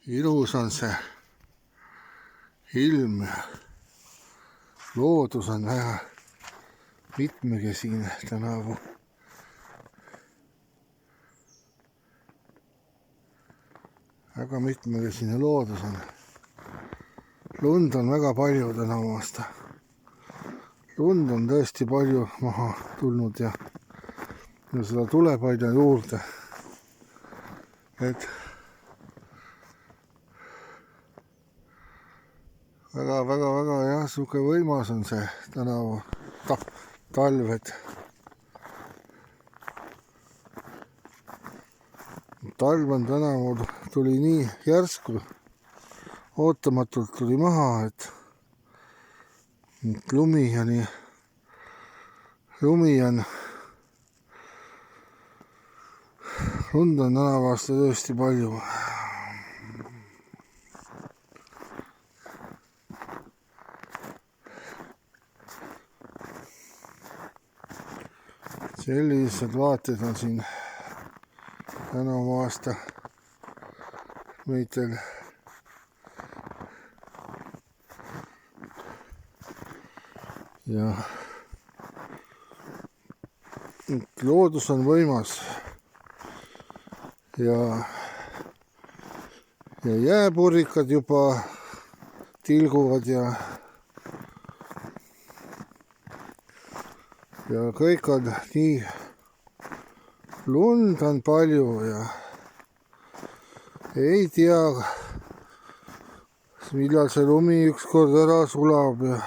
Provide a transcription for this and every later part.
ilus on see ilm ja loodus on väga mitmekesine tänavu. Väga mitmekesine loodus on. Lund on väga palju tänavu aasta. Lund on tõesti palju maha tulnud ja seda tuleb aina juurde. Et väga jah, siuke võimas on see tänavu talv, et talv on tänavu tuli nii järsku, ootamatult tuli maha, et lumi on lund on tänavu aasta tõesti palju. Sellised vaated on siin tänavu aasta meitel. Ja loodus on võimas ja jääpurrikad juba tilguvad ja kõik on nii, lund on palju ja ei tea, millal see lumi ükskord ära sulab ja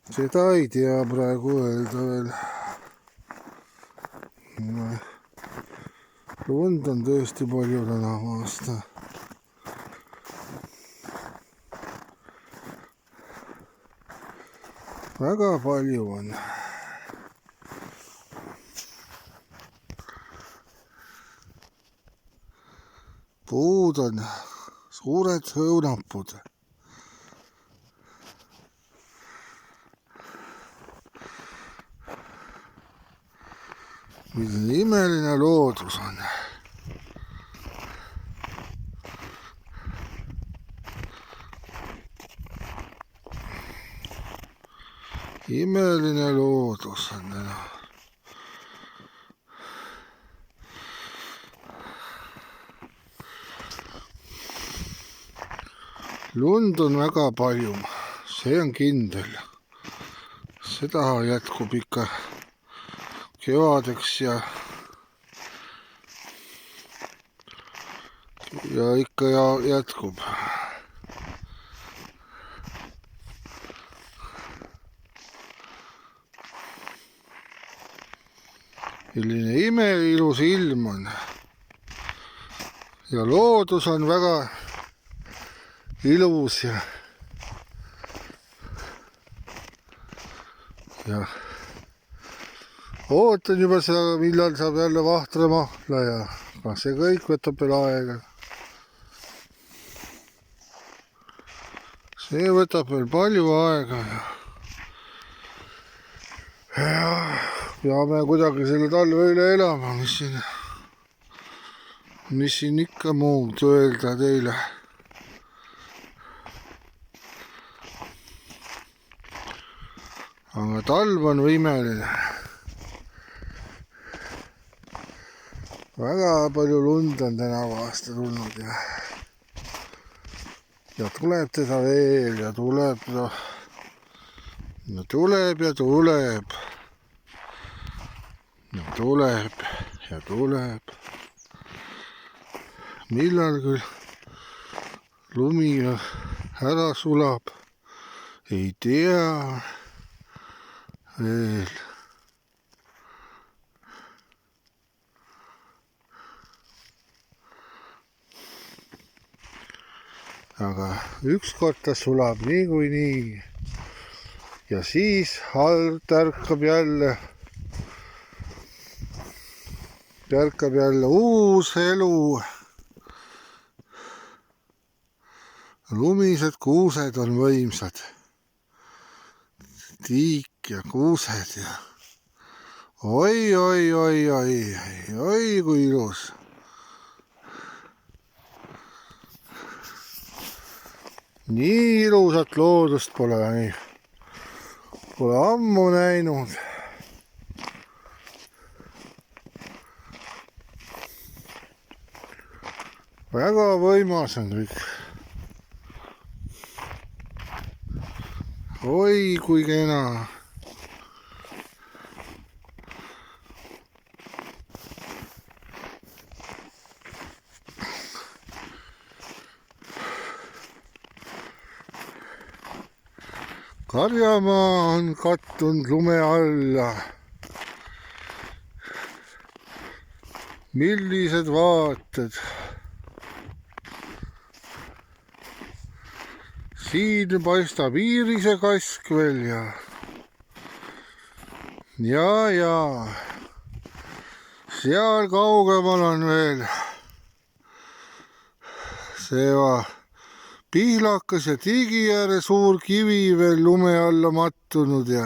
seda ei tea praegu öelda veel. Lund on tõesti palju tänavu aasta. Väga palju on. Puud on suured õunapud. Milline imeline loodus on. Imeline loodus on täna. Lund on väga palju, see on kindel. Seda jätkub ikka kevadeks ja ikka jätkub. Selline imeilus ilm on. Ja loodus on väga ilus ja ootan juba seda, millal saab jälle vahtra mahla ja see kõik võtab veel aega. See võtab veel palju aega ja peame kuidagi selle talve üle elama, mis siin ikka muud öelda teile. Aga talv on imeline. Väga palju lund on tänavu aasta tulnud ja tuleb teda veel ja tuleb ja tuleb ja tuleb ja tuleb ja tuleb. Millal küll lumi ära sulab, ei tea veel. Aga ükskord ta sulab niikuinii ja siis tärkab jälle uus elu. Lumised kuused on võimsad. Tiik ja kuused ja oi, kui ilus. nii ilusat loodust pole ammu näinud. väga võimas on kõik. oi kui kena. karjamaa on kattunud lume alla. millised vaated. siin paistab Iirise kask veel ja seal kaugemal on veel see Pihlakas ja Tigijärve suur kivi veel lume alla mattunud ja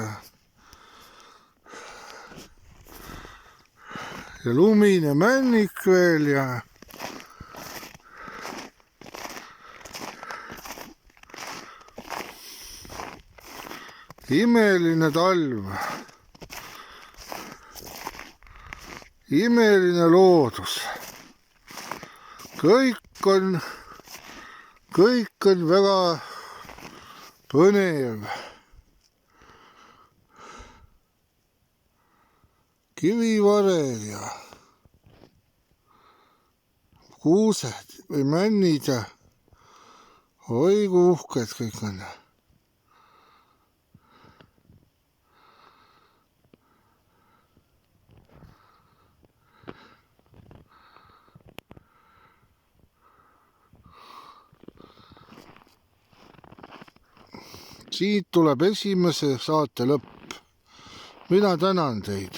lumine männik veel ja imeline talv, imeline loodus, kõik on väga põnev. kivivared ja kuused või männid ja oi kui uhked kõik on. siit tuleb esimese saate lõpp. mina tänan teid.